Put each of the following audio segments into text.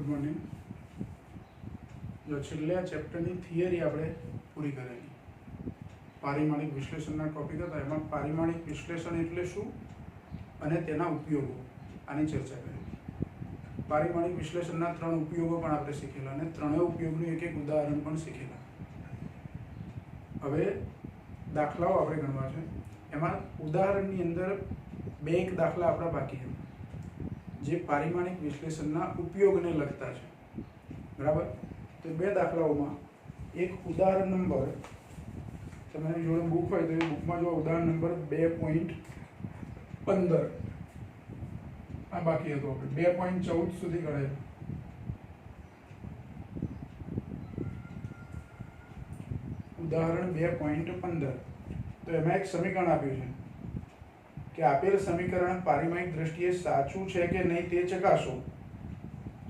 Good morning. જો છેલ્લા ચેપ્ટરની theory આપણે પૂરી કરેલી. પારિમાણિક વિશ્લેષણના ટોપિક હતા, એમાં પારિમાણિક વિશ્લેષણ એટલે શું અને તેના ઉપયોગો આની ચર્ચા કરેલી. પારિમાણિક વિશ્લેષણના 3 ઉપયોગો પણ આપણે શીખેલા અને ત્રણેય ઉપયોગનું એક એક ઉદાહરણ પણ શીખેલા. હવે દાખલાઓ આપણે ગણવા છે. એમાં ઉદાહરણની અંદર 2 દાખલા આપણા બાકી છે જે પારિમાણિક વિશ્લેષણના ઉપયોગને લગતા છે. બરાબર? તો 2 દાખલાઓમાં એક ઉદાહરણ નંબર, તમારી જોડે બુક હોય તો એ બુકમાં જો ઉદાહરણ નંબર 2.15 આ બાકી હતો. આપણે 2.14 સુધી ગણેલું. ઉદાહરણ 2.15. તો એમાં એક સમીકરણ આપ્યું છે કે આપેલ સમીકરણ પારિમાણિક દ્રષ્ટિએ સાચું છે કે નહીં તે ચકાસો.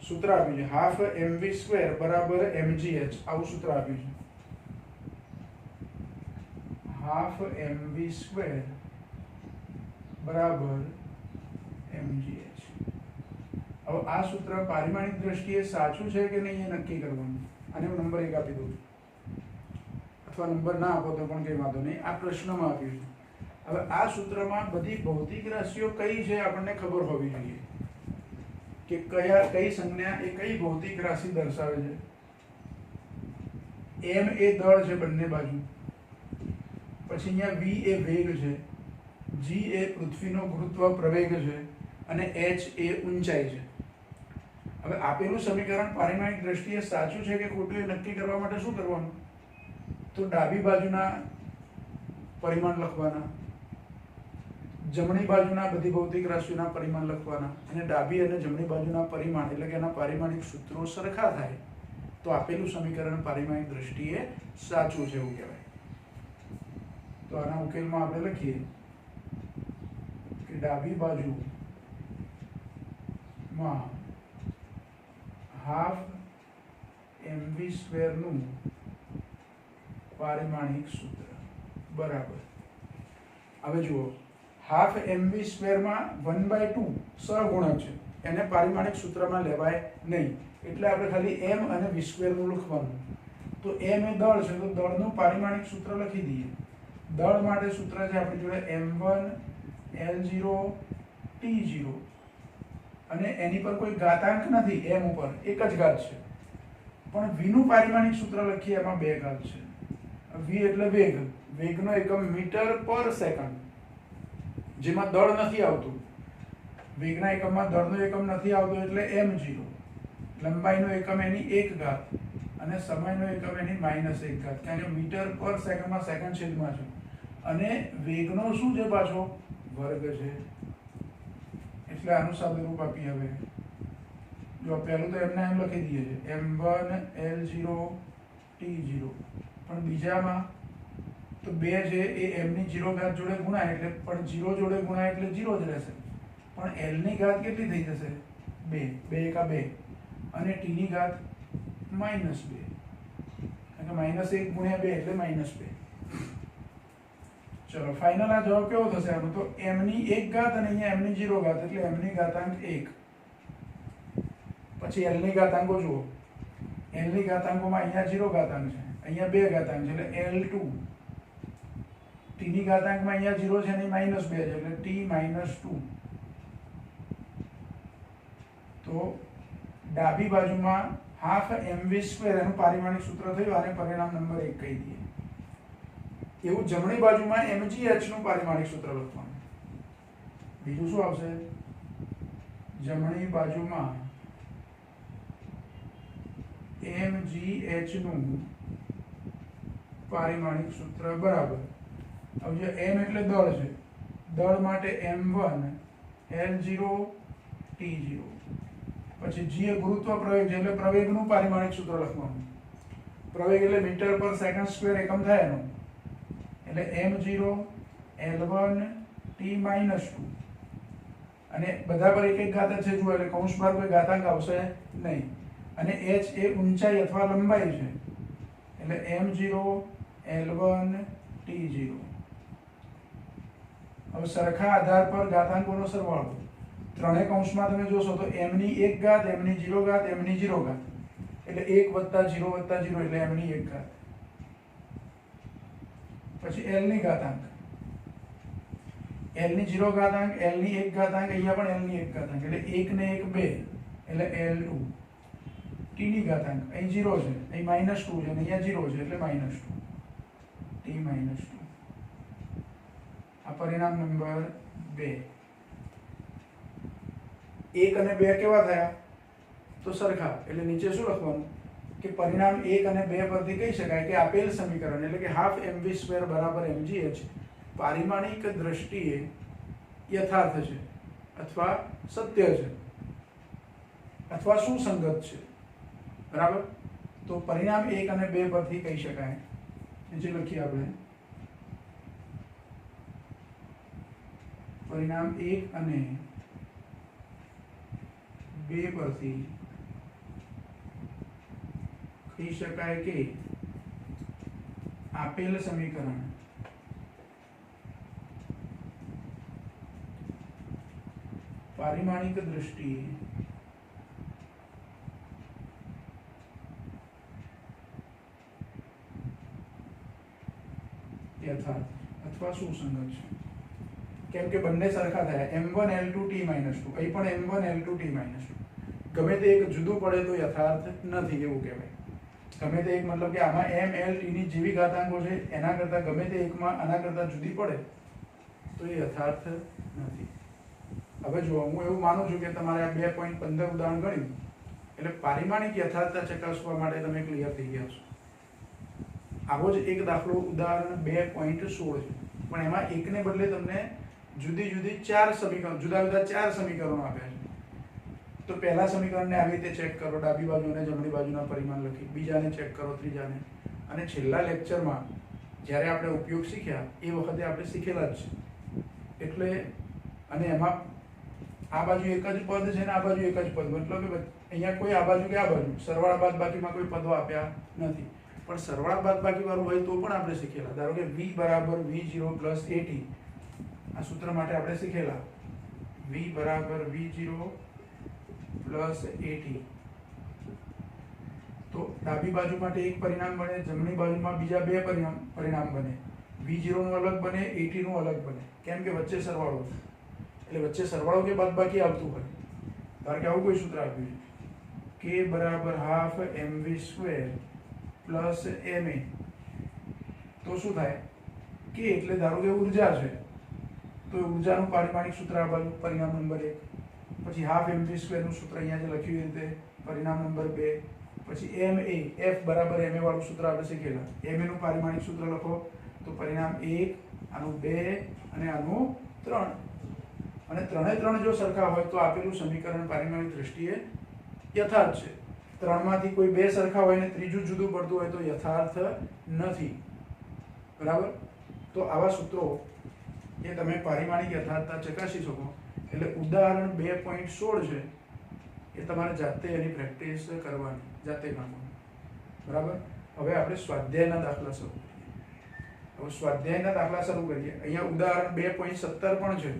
સૂત્ર આપ્યું છે હાફ mv² બરાબર mgh. આવું સૂત્ર આપ્યું છે, હાફ mv² બરાબર mgh. હવે આ સૂત્ર પારિમાણિક દ્રષ્ટિએ સાચું છે કે નહીં એ નક્કી કરવાનું. આને હું નંબર 1 આપી દઉં, અથવા નંબર ના આપો તો પણ કંઈ વાંધો નહીં. આ પ્રશ્નમાં આપ્યું છે. હવે આ સૂત્રમાં બધી ભૌતિક રાશિઓ કઈ છે આપણને ખબર હોવી જોઈએ કે કઈ સંજ્ઞા એ કઈ ભૌતિક રાશિ દર્શાવે છે. m એ દળ છે બંને બાજુ, પછી અહીંયા v એ વેગ છે, g એ પૃથ્વીનો ગુરુત્વ પ્રવેગ છે અને h એ ઊંચાઈ છે. હવે આપેલું સમીકરણ પારિમાણિક દ્રષ્ટિએ સાચું છે કે ખોટું એ નક્કી કરવા માટે શું કરવાનું? તો ડાબી બાજુના પરિમાણ લખવાના, જમણી બાજુના બધી ભૌતિક રાશિઓના પરિમાણ લખવાના, અને ડાબી અને જમણી બાજુના પરિમાણ એટલે કે એના પારિમાણિક સૂત્રો સરખા થાય તો આપેલું સમીકરણ પારિમાણિક દ્રષ્ટિએ સાચું છે એવું કહેવાય. તો આના ઉકેલમાં આપણે લખીએ કે ડાબી બાજુમાં હાફ mv² નું પારિમાણિક સૂત્ર બરાબર. હવે જુઓ, હાફ mv² માં 1/2 સહગુણક છે, એને પારિમાણિક સૂત્રમાં લેવાય નહીં. એટલે આપણે ખાલી m અને v² નું લખવાનું. તો m એ દળ છે તો દળનું પારિમાણિક સૂત્ર લખી દઈએ. દળ માટે સૂત્ર છે આપણી જોડે m1 l0 t0, અને એની પર કોઈ ઘાતાંક નથી, m ઉપર એક જ ઘાત છે. પણ v નું પારિમાણિક સૂત્ર લખીએ, એમાં 2 ઘાત છે. v એટલે વેગ, વેગનો એકમ મીટર પર સેકન્ડ, જેમાં દળ નથી આવતું. વેગના એકમમાં દળનો એકમ નથી આવતો એટલે m0. લંબાઈનો એકમ એની 1 ઘાત અને સમયનો એકમ એની -1 ઘાત, કારણ કે મીટર પર સેકન્ડમાં સેકન્ડ છેદમાં છે. અને વેગનો શું છે પાછો? વર્ગ છે. એટલે આનું સાદુરૂપ આપી. હવે જો પહેલું તો એમને એમ લખી દઈએ છે m1 l0 t0, પણ બીજામાં તો 2 છે એ m ની 0 ઘાત જોડે ગુણાય એટલે, પણ 0 જોડે ગુણાય એટલે 0 જ રહેશે. પણ l ની ઘાત કેટલી થઈ જશે? 2, 2 એકા 2, અને t ની ઘાત -2, કારણ કે -1 ગુણ્યા 2 એટલે -2. ચલો ફાઇનલ આ જવાબ કેવો થશે આનો? તો m ની 1 ઘાત અને અહીંયા m ની 0 ઘાત એટલે m ની ઘાતાંક 1. પછી l ની ઘાતાંકો જુઓ, l ની ઘાતાંકોમાં અહીંયા 0 ઘાતાંક છે, અહીંયા 2 ઘાતાંક છે એટલે l2. t ની ઘાતાંકમાં અહીંયા 0 છે અને -2 છે એટલે t -2. તો ડાબી બાજુમાં હાફ mv² એનું પારિમાણિક સૂત્ર થયું, આને પરિણામ નંબર 1 કહી દઈએ. એવું જમણી બાજુમાં mgh નું પારિમાણિક સૂત્ર લખવાનું. બીજું શું આવશે? જમણી બાજુમાં mgh નું પારિમાણિક સૂત્ર બરાબર. હવે જે m એટલે દળ છે, દળ માટે m1 l0 t0, પછી g એ ગુરુત્વ પ્રવેગ છે એટલે પ્રવેગનું પારિમાણિક સૂત્ર લખવાનું. પ્રવેગ એટલે મીટર પર સેકન્ડ સ્ક્વેર એકમ થાય એનો, એટલે m0 l1 t -2, અને બધા પર એક એક ઘાત છે જુઓ, એટલે કૌંસ બહાર કોઈ ઘાતાંક આવશે નહીં. અને h એ ઊંચાઈ અથવા લંબાઈ છે એટલે m0 l1 t0. હવે સરખા આધાર પર ઘાતાંકોનો સરવાળો, ત્રણે કૌંસમાં તમે જોશો તો m ની 1 ઘાત, m ની 0 ઘાત, m ની 0 ઘાત, એટલે 1 + 0 + 0 એટલે m ની 1 ઘાત. પછી l ની ઘાતાંક, l ની 0 ઘાતાંક, l ની 1 ઘાતાંક, અહીંયા પણ l ની 1 ઘાતાંક, એટલે 1 ને 1 2 એટલે l2. t ની ઘાતાંક, અહીં 0 છે, અહીં -2 છે, અને અહીંયા 0 છે એટલે -2, t -2. આ પરિણામ નંબર 2. 1 અને 2 કેવા થયા? તો સરખા. એટલે નીચે શું લખવાનું કે પરિણામ 1 અને 2 પરથી કહી શકાય કે આપેલ સમીકરણ એટલે કે હાફ mv² બરાબર mgh પારિમાણિક દ્રષ્ટિએ યથાર્થ છે અથવા સત્ય છે અથવા સુસંગત છે. બરાબર? તો પરિણામ 1 અને 2 પરથી કહી શકાય. નીચે લખીએ આપણે પરિણામ 1 અને 2 પરથી કહી શકાય કે આપેલ સમીકરણ પારિમાણિક દ્રષ્ટિએ યથાર્થ અથવા સુસંગત છે. કેમ કે બંને સરખા થયા, m1 l2 t - 2, અહીં પણ m1 l2 t - 2. ગમે તે એક જુદું પડે તો યથાર્થ નથી એવું કહેવાય. ગમે તે એક મતલબ કે આમાં m l t ની જેવી ઘાતાંકો છે એના કરતાં ગમે તે એકમાં આના કરતાં જુદી પડે તો એ યથાર્થ નથી. હવે જો હું એવું માનું છું કે તમારે આ 2.15 ઉદાહરણ ગણ્યું એટલે પારિમાણિક યથાર્થતા ચકાસવા માટે તમે ક્લિયર થઈ ગયા છો. આવો જ એક દાખલો ઉદાહરણ 2.16 છે, પણ એમાં એકને બદલે તમને જુદી જુદી 4 સમીકરણ, જુદા જુદા 4 સમીકરણો આપ્યા છે. તો પહેલા સમીકરણને આવી રીતે ચેક કરો, ડાબી બાજુ અને જમણી બાજુના પરિમાણ લખી, બીજાને ચેક કરો, ત્રીજાને, અને છેલ્લા લેક્ચરમાં જ્યારે આપણે ઉપયોગ શીખ્યા એ વખતે આપણે શીખેલા જ છે. એટલે અને એમાં આ બાજુ એક જ પદ છે ને આ બાજુ એક જ પદ, મતલબ કે અહીંયા કોઈ આ બાજુ કે આ બાજુ સરવાળા બાદબાકીમાં કોઈ પદો આપ્યા નથી. પણ સરવાળા બાદબાકી વાળું હોય તો પણ આપણે શીખેલા. ધારો કે v બરાબર v0 + at, આ સૂત્ર માટે આપણે શીખેલા v બરાબર v0 + at. તો ડાબી બાજુ માટે એક પરિણામ બને, જમણી બાજુમાં બીજા બે પરિણામ બને. v0 નું અલગ બને, at નું અલગ બને. કેમ કે વચ્ચે સરવાળો છે, એટલે વચ્ચે સરવાળો કે બાદબાકી આવતું હોય. ધારો કે આવું કોઈ સૂત્ર આપ્યું છે k બરાબર હાફ mv² પ્લસ ma, તો શું થાય? k એટલે ધારો કે ઉર્જા છે, તો ઉર્જાનું પારિમાણિક સૂત્ર આ બાજુ પરિણામ નંબર 1, પછી હાફ mv² નું સૂત્ર અહીંયા જે લખ્યું એ રીતે પરિણામ નંબર 2, પછી ma, f બરાબર ma વાળું સૂત્ર આપણે શીખેલા, ma નું પારિમાણિક સૂત્ર લખો તો પરિણામ 1, આનું 2 અને આનું 3. અને ત્રણે ત્રણ જો સરખા હોય તો આપેલું સમીકરણ પારિમાણિક દ્રષ્ટિએ યથાર્થ છે. ત્રણમાંથી કોઈ બે સરખા હોય ને ત્રીજું જુદું પડતું હોય તો યથાર્થ નથી. બરાબર? તો આવા સૂત્રો એ તમે પારિમાણિક યથાર્થતા ચકાસી શકો. એટલે ઉદાહરણ 2.16 છે એ તમારે જાતે એની પ્રેક્ટિસ કરવાની, જાતે ગણવાની. બરાબર? હવે આપણે સ્વાધ્યાયના દાખલા શરૂ કરીએ. હવે સ્વાધ્યાયના દાખલા શરૂ કરીએ. અહીંયા ઉદાહરણ 2.17 પણ છે,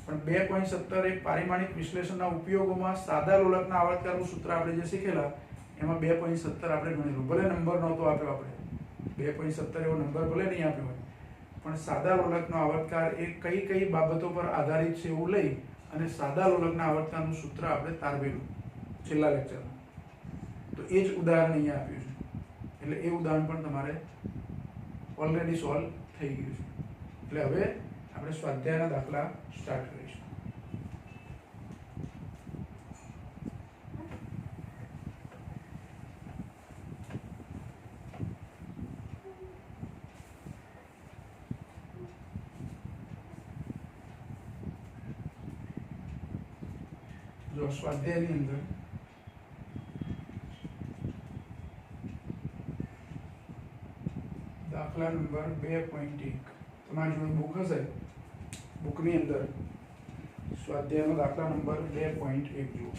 પણ 2.17 એ પારિમાણિક વિશ્લેષણના ઉપયોગોમાં સાદા લોલકના આવર્તકારનું સૂત્ર આપણે જે શીખેલા એમાં 2.17 આપણે ગણેલું. ભલે નંબર નહોતો આપ્યો, આપણે 2.17 એવો નંબર ભલે નહીં આપ્યો હોય, પણ સાદા લોલકનો આવર્તકાર એ કઈ કઈ બાબતો પર આધારિત છે એવું લઈ અને સાદા લોલકના આવર્તકારનું સૂત્ર આપણે તારવેલું છેલ્લા લેક્ચરમાં. તો એ જ ઉદાહરણ અહીંયા આપ્યું છે. એટલે એ ઉદાહરણ પણ તમારે ઓલરેડી સોલ્વ થઈ ગયું છે. એટલે હવે આપણે સ્વાધ્યાયના દાખલા સ્ટાર્ટ કરીશું. જો સ્વાધ્યાયની અંદર દાખલા નંબર 2.1 તમારી જોડે બુક હશે, બુકની અંદર સ્વાધ્યાયનો દાખલા નંબર 2.1 જુઓ.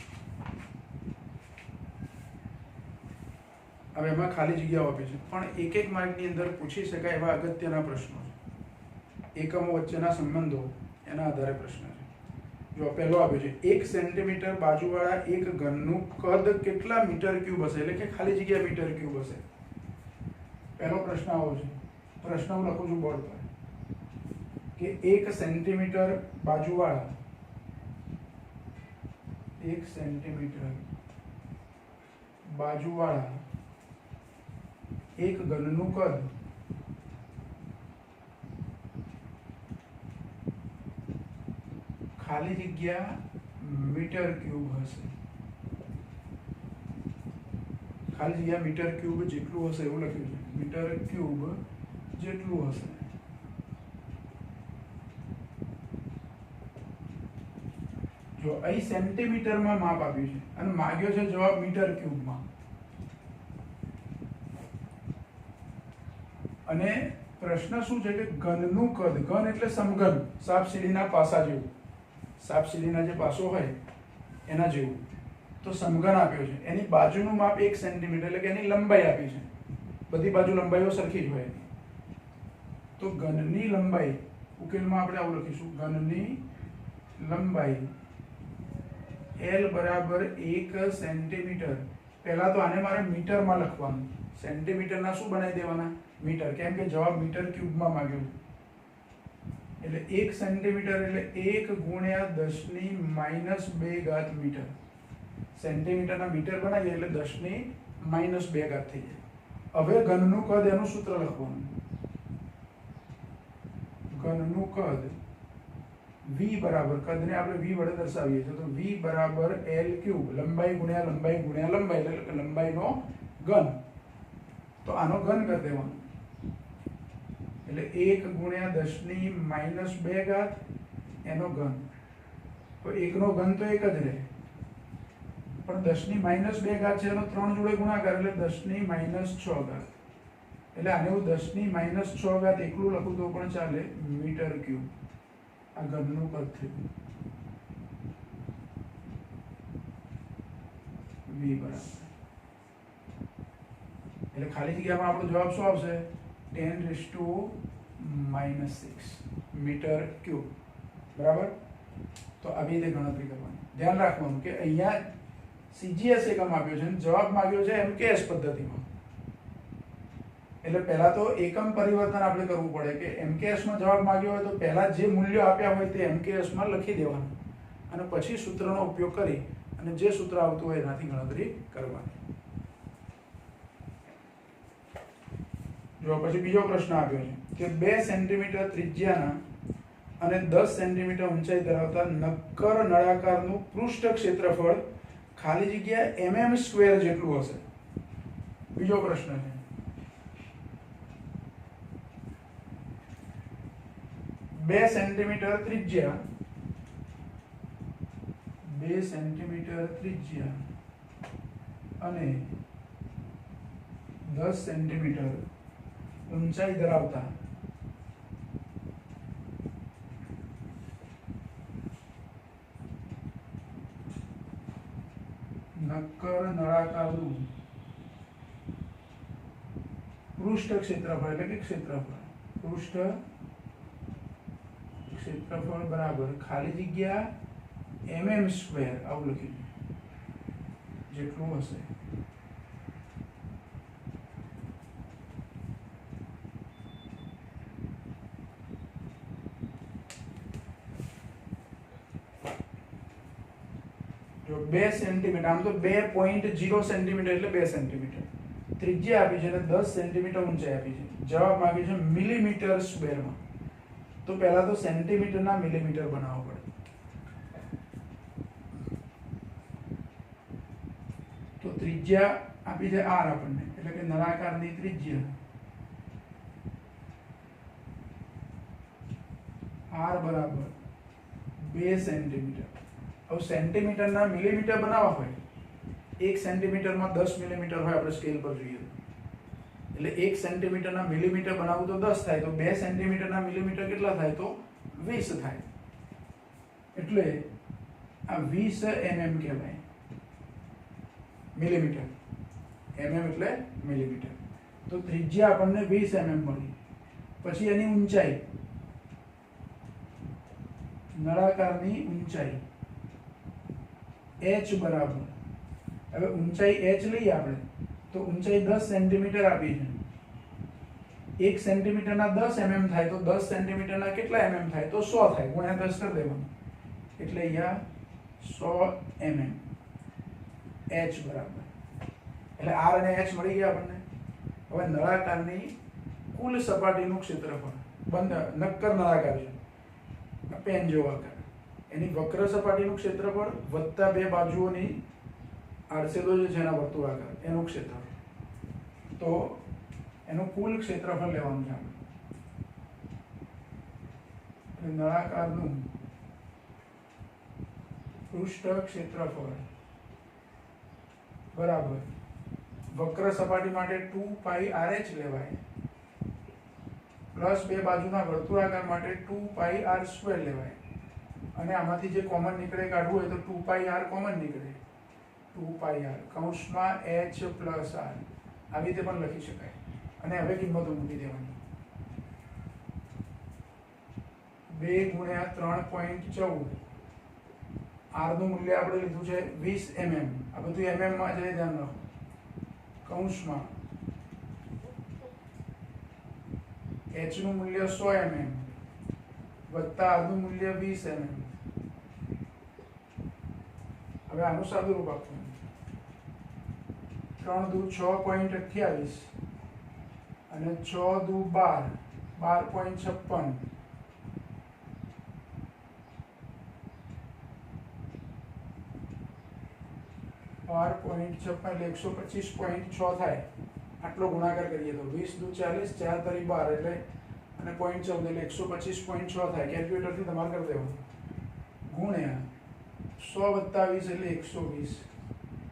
હવે એમાં ખાલી જગ્યાઓ આપી છે, પણ એક એક માર્કની અંદર પૂછી શકાય એવા અગત્યના પ્રશ્નો છે. એકમો વચ્ચેના સંબંધો એના આધારે પ્રશ્ન છે. જો પહેલો આપ્યો છે 1 સેન્ટીમીટર બાજુવાળા એક ઘનનું કદ કેટલા મીટર ક્યુબ હશે, એટલે કે ખાલી જગ્યા મીટર ક્યુબ હશે. પહેલો પ્રશ્ન આવો છે. પ્રશ્ન હું લખું છું બોર્ડ પર કે 1 સેન્ટીમીટર બાજુવાળા 1 સેન્ટીમીટર બાજુવાળા એક ઘનનું કદ ખાલી જગ્યા મીટર ક્યુબ હશે. ખાલી જગ્યા મીટર ક્યુબ જેટલું હશે એવું લખ્યું છે. મીટર ક્યુબ જેટલું હશે. જો અહીં સેન્ટીમીટરમાં માપ આપ્યું છે અને માંગ્યો છે જવાબ મીટર ક્યુબમાં. અને પ્રશ્ન શું છે કે ઘનનું કદ, ઘન એટલે સમઘન, સાપસીડીના પાસા જેવું, સાપસીડીના જે પાસો હોય એના જેવું. તો સમઘન આપ્યો છે, એની બાજુનું માપ 1 સેન્ટીમીટર, એટલે કે એની લંબાઈ આપી છે. બધી બાજુ લંબાઈઓ સરખી જ હોય. તો ઘનની લંબાઈ ઉકેલમાં આપણે આવું લખીશું, ઘનની લંબાઈ L બરાબર 1 સેન્ટીમીટર. પહેલા તો આને મારે મીટરમાં લખવાનું, સેન્ટીમીટરના શું બનાવી દેવાના, મીટર, કેમ કે જવાબ મીટર ક્યુબમાં માંગ્યો છે. એટલે 1 સેન્ટીમીટર એટલે 1 ગુણ્યા 10⁻² મીટર. સેન્ટીમીટરના મીટર બનાવીએ એટલે 10⁻² થઈ જાય. હવે ઘનનું કદ, એનું સૂત્ર લખવાનું. ઘનનું કદ v બરાબર, કદને આપણે v વડે દર્શાવીએ છીએ, તો v બરાબર L ક્યુબ, લંબાઈ ગુણ્યા લંબાઈ ગુણ્યા લંબાઈ, એટલે લંબાઈનો ઘન. તો આનો ઘન કરી દેવાનો, એટલે 1 ગુણ્યા 10⁻² એનો ઘન. તો એકનો ઘન તો એક જ રહે, પણ 10⁻² છે એનો 3 જોડે ગુણાકાર, એટલે 10⁻6. એટલે આને હું 10⁻6 એકલું લખું તો પણ ચાલે, મીટર ક્યુબ. આ ઘનનું કદ થયું v બરાબર. એટલે ખાલી જગ્યામાં આપણો જવાબ શું આવશે, 10⁻⁻6 મીટર ક્યુબ. બરાબર. તો આવી રીતે ગણતરી કરવાની. ધ્યાન રાખવાનું કે અહીંયા CGS એકમ આપ્યો છે, જવાબ માંગ્યો છે MKS પદ્ધતિમાં. એટલે પહેલા તો એકમ પરિવર્તન આપણે કરવું પડે કે MKS માં જવાબ માંગ્યો હોય તો પહેલા જે મૂલ્યો આપ્યા હોય તે MKS માં લખી દેવાનું, અને પછી સૂત્રનો ઉપયોગ કરી અને જે સૂત્ર આવતું હોય એનાથી ગણતરી કરવાની. જો પછી બીજો પ્રશ્ન આપ્યો છે કે 2 સેન્ટીમીટર ત્રિજ્યાના અને 10 સેન્ટીમીટર ઊંચાઈ ધરાવતા નક્કર નળાકારનું પૃષ્ઠ ક્ષેત્રફળ ખાલી જગ્યા mm² જેટલું હશે. બીજો પ્રશ્ન છે, 2 સેન્ટીમીટર ત્રિજ્યા, 2 સેન્ટીમીટર ત્રિજ્યા અને 10 સેન્ટીમીટર ઊંચાઈ ધરાવતા નક્કર નળાકારનું પૃષ્ઠ ક્ષેત્રફળ, એટલે કે ક્ષેત્રફળ, પૃષ્ઠ ક્ષેત્રફળ બરાબર ખાલી જગ્યા mm², આવું લખ્યું જેટલું હશે. જો 2 સેન્ટીમીટર, આમ તો 2.0 સેન્ટીમીટર એટલે 2 સેન્ટીમીટર ત્રિજ્યા આપી છે અને 10 સેન્ટીમીટર ઊંચાઈ આપી છે. જવાબ માંગે છે મિલીમીટર સ્ક્વેરમાં. તો પહેલા તો સેન્ટીમીટરના મિલીમીટર બનાવવો પડે. તો ત્રિજ્યા આપી છે r આપણને, એટલે કે નળાકારની ત્રિજ્યા r બરાબર 2 સેન્ટીમીટર. હવે સેન્ટીમીટરના મિલીમીટર બનાવવા હોય, 1 સેન્ટીમીટરમાં 10 મિલીમીટર હોય, આપણે સ્કેલ પર જોઈએ એટલે 1 સેન્ટીમીટરના મિલીમીટર બનાવવું તો 10 થાય, તો 2 સેન્ટીમીટરના મિલીમીટર કેટલા થાય, તો 20 થાય. એટલે આ 20 mm કહેવાય, મિલીમીટર. mm એટલે મિલીમીટર. તો ત્રિજ્યા આપણને 20 mm મળી. પછી એની ઊંચાઈ નળાકારની ઊંચાઈ h બરાબર, હવે ઊંચાઈ h લઈએ આપણે તો ઊંચાઈ 10 સેન્ટીમીટર આપી છે. 1 સેન્ટીમીટરના 10 mm થાય તો 10 સેન્ટીમીટરના કેટલા mm થાય તો 100 થાય, ગુણ્યા 10 કરી દેવાનું, એટલે અહીંયા 100 mm h બરાબર, એટલે r અને h મળી ગયા આપણને. હવે નળાકારની કુલ સપાટીનું ક્ષેત્રફળ, બંધ નક્કર નળાકાર છે, પેન જેવો આકાર, એની વક્ર સપાટીનું ક્ષેત્રફળ વત્તા બે બાજુઓની આડછેદો જે છે એના વર્તુળાકાર એનું ક્ષેત્રફળ, તો એનું કુલ ક્ષેત્રફળ લેવાનું છે આપણે. નળાકારનું પૃષ્ઠ ક્ષેત્રફળ બરાબર વક્ર સપાટી માટે 2πrh લેવાય પ્લસ બે બાજુના વર્તુળાકાર માટે 2πr² લેવાય, અને આમાંથી જે કોમન નીકળે કાઢવું હોય તો 2πr કોમન નીકળે, 2πr કૌંસમાં h પ્લસ r આવી રીતે પણ લખી શકાય. અને હવે કિંમતો મૂકી દેવાની, 2 ગુણ્યા 3.14, r નું મૂલ્ય આપણે લીધું છે 20 mm, આ બધું mm માં છે ધ્યાન રાખો, કૌંસમાં h નું મૂલ્ય 100 mm વત્તા r નું મૂલ્ય 20 mm. હવે આનું સાદું રૂપ આપવાનું, 3 દુ 6.28 અને 6 દુ 12, 12.56, એટલે 125.6 થાય. આટલો ગુણાકાર કરીએ તો 20 દુ 40, 4 તરી 12, એટલે અને 0.14 એટલે 125.6 થાય. કેલ્ક્યુલેટરથી તમારે કરી દેવાનું, ગુણ્યા 100 વત્તા 20 એટલે 120,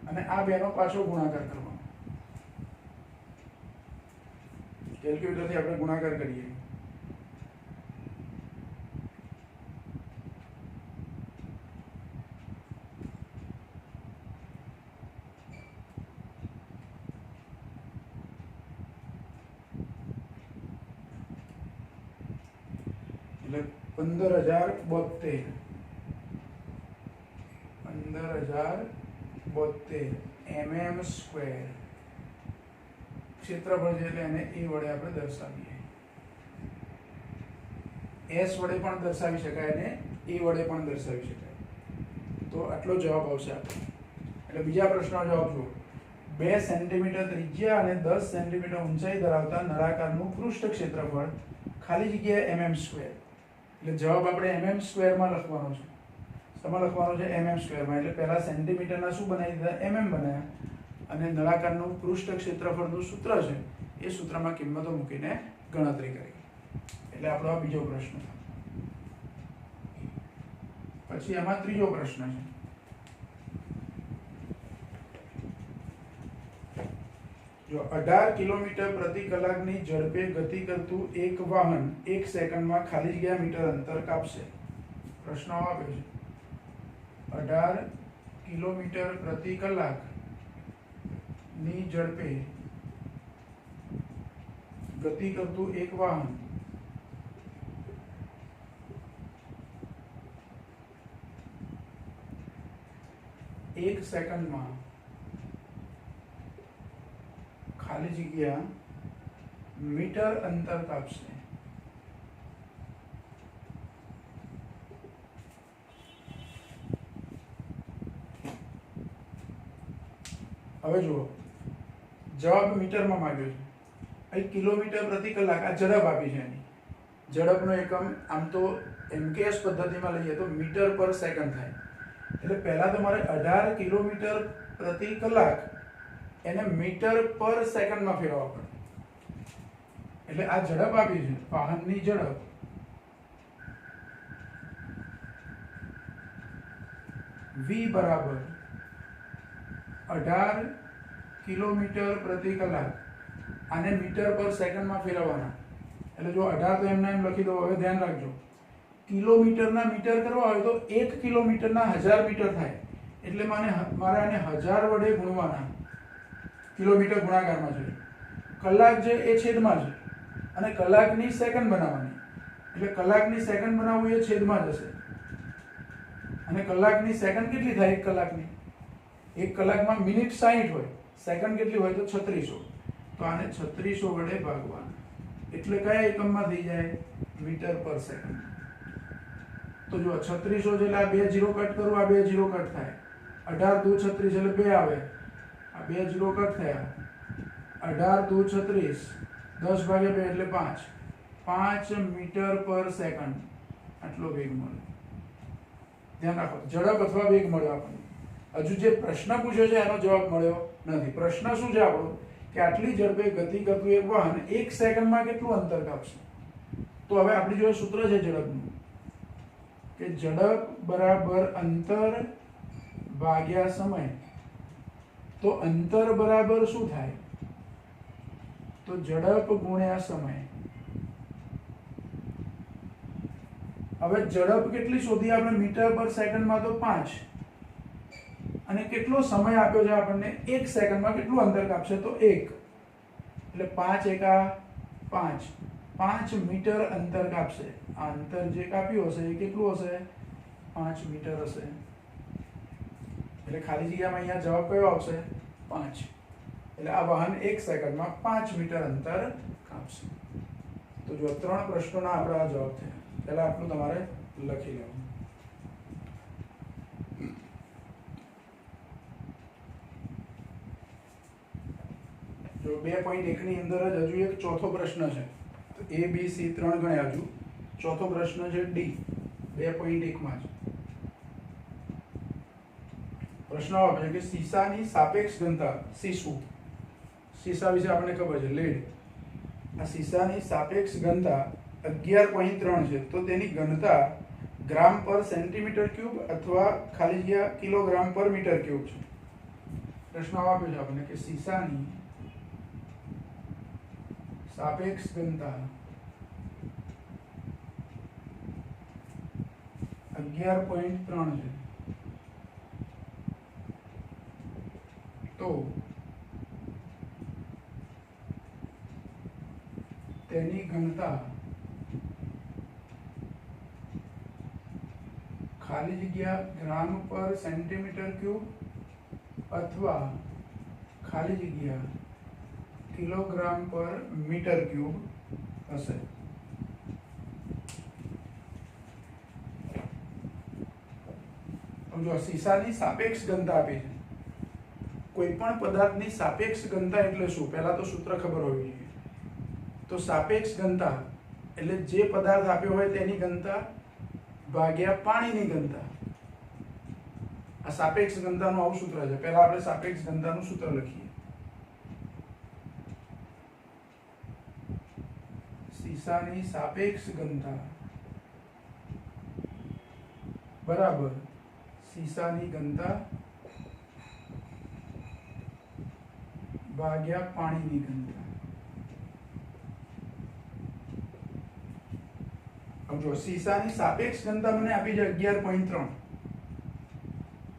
અને આ બેનો પાછો ગુણાકાર કરવાનો. કેલ્ક્યુલેટરથી આપણે ગુણાકાર કરીએ એટલે 15072 mm સ્ક્વેર ક્ષેત્રફળ છે, એટલે એને એ વડે આપણે દર્શાવીએ. s વડે પણ દર્શાવી શકાય અને એ વડે પણ દર્શાવી શકાય. તો આટલો જવાબ આવશે આપણે. એટલે બીજા પ્રશ્નનો જવાબ જુઓ, 2 સેન્ટીમીટર ત્રિજ્યા અને 10 સેન્ટીમીટર ઊંચાઈ ધરાવતા નળાકારનું પૃષ્ઠ ક્ષેત્રફળ ખાલી જગ્યાએ mm સ્ક્વેર, એટલે જવાબ આપણે mm સ્ક્વેરમાં લખવાનો છે. તમારે લખવાનો છે mm સ્ક્વેરમાં, એટલે પહેલા સેન્ટીમીટરના શું બનાવી દીધા, mm બનાવ્યા, અને નળાકારનું પૃષ્ઠ ક્ષેત્રફળનું સૂત્ર છે એ સૂત્રમાં કિંમતો મૂકીને ગણતરી કરી. એટલે આપણો આ બીજો પ્રશ્ન છે. પછી આમાં ત્રીજો પ્રશ્ન છે, જો 18 કિલોમીટર પ્રતિ કલાકની ઝડપે ગતિ કરતું એક વાહન 1 સેકન્ડમાં ખાલી જગ્યા મીટર અંતર કાપશે. પ્રશ્ન આવે છે 18 કિલોમીટર પ્રતિ કલાકની ઝડપે ગતિ કરતું એક વાહન 1 સેકન્ડમાં ખાલી જગ્યા મીટર અંતર કાપશે. હવે જુઓ, જવાબ મીટરમાં માંગ્યો છે, અહીં કિલોમીટર પ્રતિ કલાક આ ઝડપ આપી છે. એની ઝડપનો એકમ આમ તો MKS પદ્ધતિમાં લઈએ તો મીટર પર સેકન્ડ થાય. એટલે પહેલા તમારે 18 કિલોમીટર પ્રતિ કલાક એને મીટર પર સેકન્ડમાં ફેરવવા પડે. એટલે આ ઝડપ આપી છે, વાહનની ઝડપ v બરાબર 18 કિલોમીટર પ્રતિ કલાક, આને મીટર પર સેકન્ડમાં ફેરવવાના. એટલે જો 18 તો એમને એમ લખી દો. હવે ધ્યાન રાખજો, કિલોમીટરના મીટર કરવા હોય તો 1 કિલોમીટરના 1000 મીટર થાય. એટલે મારે આને 1000 વડે ગુણવાના. કિલોમીટર ગુણાકારમાં છે, કલાક છે એ છેદમાં છે, અને કલાકની સેકન્ડ બનાવવાની. એટલે કલાકની સેકન્ડ બનાવવું એ છેદમાં જશે. અને કલાકની સેકન્ડ કેટલી થાય? 1 કલાકની 1 કલાકમાં મિનિટ 60 હોય, સેકન્ડ કેટલી હોય? તો 3600. તો આને 3600 વડે ભાગવાના, એટલે કયા એકમમાં થઈ જાય? મીટર પર સેકન્ડ. તો જો 3600 એટલે આ 2 0 કટ કરું, આ 2 0 કટ થાય, 18 દુ 36 એટલે 2 આવે, આ 2 0 કટ થયા, 18 દુ 36, 10 ભાગ્યા 2 એટલે 5, 5 મીટર પર સેકન્ડ આટલો વેગ મળે. ધ્યાન રાખો, ઝડપ અથવા વેગ મળ્યો આપણને. હજુ જે પ્રશ્ન પૂછ્યો છે એનો જવાબ મળ્યો નથી. પ્રશ્ન શું છે આપણો? કે આટલી ઝડપે ગતિ કરતું એક વાહન 1 સેકન્ડમાં કેટલું અંતર કાપશે? તો હવે આપણી જોડે સૂત્ર છે ઝડપનું, કે ઝડપ બરાબર અંતર ભાગ્યા સમય. તો અંતર બરાબર શું થાય? તો ઝડપ ગુણ્યા સમય. હવે ઝડપ કેટલી શોધી આપણે? મીટર પર સેકન્ડમાં તો 5, અને કેટલો સમય આપ્યો છે આપણને? 1 સેકન્ડમાં કેટલું અંતર કાપશે? તો 1, એટલે 5 એકા 5, 5 મીટર અંતર કાપશે. આ અંતર જે કાપ્યું હશે એ કેટલું હશે? 5 મીટર હશે. એટલે ખાલી જગ્યામાં અહીંયા જવાબ કયો આવશે? 5. એટલે આ વાહન 1 સેકન્ડમાં 5 મીટર અંતર કાપશે. તો જો 3 પ્રશ્નોના આપણા જવાબ થયા. પહેલા આટલું તમારે લખી લેવું. જો 2.1 ની અંદર જ હજુ એક ચોથો પ્રશ્ન છે. તો A B C 3 ગણ્યા, હજુ ચોથો પ્રશ્ન છે D 2.1 માં જ. પ્રશ્ન આવે છે કે સીસાની સાપેક્ષ ઘનતા, સીસા વિશે આપણને ખબર છે, લેડ. આ સીસાની સાપેક્ષ ઘનતા 11.3 છે. તો તેની ઘનતા ગ્રામ પર સેન્ટીમીટર ક્યુબ અથવા ખાલી જગ્યા કિલોગ્રામ પર મીટર ક્યુબ છે. પ્રશ્ન આપ્યો છે આપણને કે સીસાની સાપેક્ષ ઘનતા 11.3 છે. તો તેની ઘનતા ખાલી જગ્યા ગ્રામ પર સેન્ટીમીટર ક્યુબ અથવા ખાલી જગ્યા કિલોગ્રામ પર મીટર ક્યુબ હશે. જો સીસાની સાપેક્ષ ઘનતા આપી છે. કોઈ પણ પદાર્થની સાપેક્ષ ઘનતા એટલે શું? પહેલા તો સૂત્ર ખબર હોવી જોઈએ. તો સાપેક્ષ ઘનતા એટલે જે પદાર્થ આપ્યો હોય તેની ઘનતા ભાગ્યા પાણીની ઘનતા. આ સાપેક્ષ ઘનતાનું આવું સૂત્ર છે. પહેલા આપણે સાપેક્ષ ઘનતાનું સૂત્ર લખીએ. સીસાની સાપેક્ષ ઘનતા બરાબર સીસાની ઘનતા ભાગ્યા પાણીની ઘનતા. હવે જો સીસાની સાપેક્ષ ઘનતા મને આપી છે 11.3,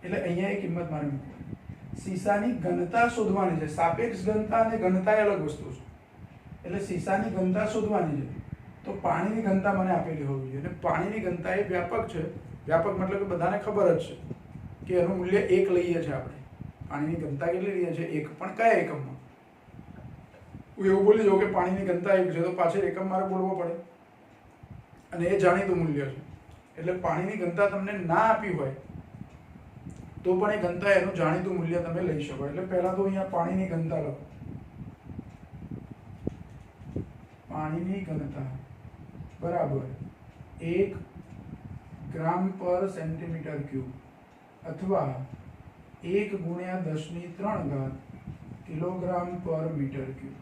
એટલે અહીંયા એ કિંમત મારે મૂકવાની. સીસાની ઘનતા શોધવાની છે. સાપેક્ષ ઘનતા અને ઘનતા એ અલગ વસ્તુ છે. એટલે સીસાની ઘનતા શોધવાની છે. તો પાણીની ઘનતા મને આપેલી હોવી જોઈએ. અને પાણીની ઘનતા એ વ્યાપક છે. વ્યાપક મતલબ કે બધાને ખબર જ છે કે એનું મૂલ્ય 1 લઈએ છીએ આપણે. પાણીની ઘનતા કેટલી લઈએ છીએ? 1. પણ કયા એકમમાં? હું એવું બોલી જાઉં કે પાણીની ઘનતા 1 છે, તો પાછળ એકમ મારે બોલવો પડે, અને એ જાણીતું મૂલ્ય છે. એટલે પાણીની ઘનતા તમને ના આપી હોય તો પણ એ ઘનતા એનું જાણીતું મૂલ્ય તમે લઈ શકો. એટલે પહેલા તો અહીંયા પાણીની ઘનતા લખો. પાણીની ઘનતા બરાબર 1 ગ્રામ પર સેન્ટીમીટર ક્યુબ અથવા 1 ગુણ્યા 10³ કિલોગ્રામ પર મીટર ક્યુબ.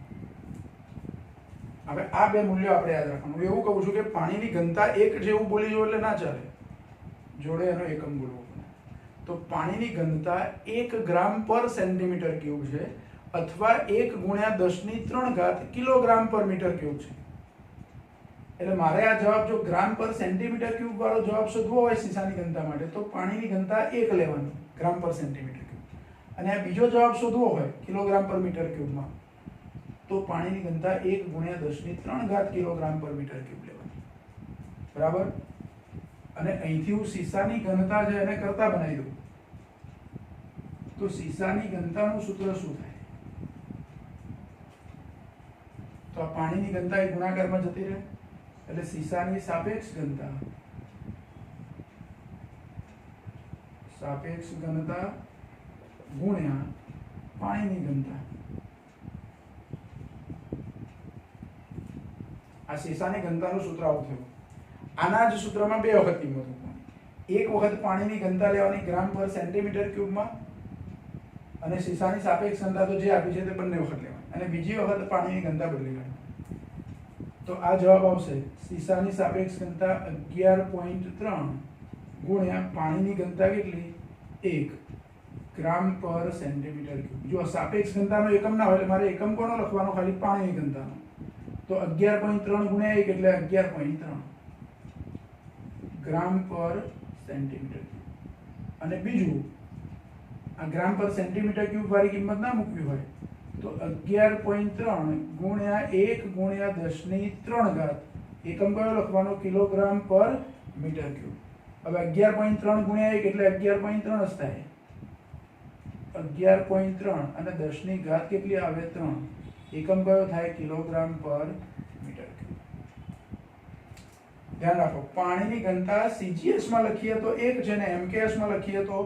હવે આ બે મૂલ્યો આપણે યાદ રાખવાનું. એવું કહું છું કે પાણીની ઘનતા 1 જેવું બોલી જો એટલે ના ચાલે, જોડે એનો એકમ બોલવો પડે. તો પાણીની ઘનતા 1 ગ્રામ પર સેન્ટીમીટર ક્યુબ છે અથવા 1 ગુણ્યા 10³ કિલોગ્રામ પર મીટર ક્યુબ છે. એટલે મારે આ જવાબ જો ગ્રામ પર સેન્ટીમીટર ક્યુબ વાળો જવાબ શોધવો હોય સીસાની ઘનતા માટે, તો પાણીની ઘનતા 1 લેવાની ગ્રામ પર સેન્ટીમીટર ક્યુબ. અને આ બીજો જવાબ શોધવો હોય કિલોગ્રામ પર મીટર ક્યુબમાં, તો પાણીની ઘનતા 1 ગુણ્યા 10³ કિલોગ્રામ પર મીટર ક્યુબ લેવાની. બરાબર? અને અહીંથી હું સીસાની ઘનતા છે એને કરતા બનાવી દઉં તો સીસાની ઘનતાનું સૂત્ર શું થાય? તો આ પાણીની ઘનતા એ ગુણાકારમાં જતી રહે એટલે સીસાની સાપેક્ષ ઘનતા ગુણ્યા પાણીની ઘનતા. આ સીસાની ઘનતાનું સૂત્ર આવું થયું. આના જ સૂત્રમાં બે વખત કિંમત મૂકવાની. એક વખત પાણીની ઘનતા લેવાની ગ્રામ પર સેન્ટીમીટર ક્યુબમાં અને સીસાની સાપેક્ષ ઘનતા તો જે આપી છે તે બંને વખત લેવાની અને બીજી વખત પાણીની ઘનતા બદલી કાઢવાની. તો આ જવાબ આવશે સીસાની સાપેક્ષ ઘનતા 11.3 ગુણ્યા પાણીની ઘનતા કેટલી 1 ગ્રામ પર સેન્ટીમીટર ક્યુબ. જો સાપેક્ષ ઘનતાનો એકમ ના હોય એટલે મારે એકમ કોનો લખવાનો? ખાલી પાણીની ઘનતાનો. તો 11.3 ગુણ્યા 1 એટલે 11.3 ગ્રામ પર સેન્ટીમીટર ક્યુબ. અને બીજું આ ગ્રામ પર સેન્ટીમીટર ક્યુબ વાળી કિંમત ના મૂકવી હોય તો 11.3 ગુણ્યા 1 ગુણ્યા 10⁻³ એકમ કયો લખવાનો? કિલોગ્રામ પર મીટર ક્યુબ. હવે 11.3 ગુણ્યા 1 એટલે 11.3 જ થાય. 11.3 અને 10⁻³ કેટલી આવે? 3. એકમ કયો થાય? કિલોગ્રામ પર મીટર ક્યુબ. ધ્યાન રાખો, પાણીની ઘનતા CGS માં લખીએ તો 1 છે ને MKS માં લખીએ તો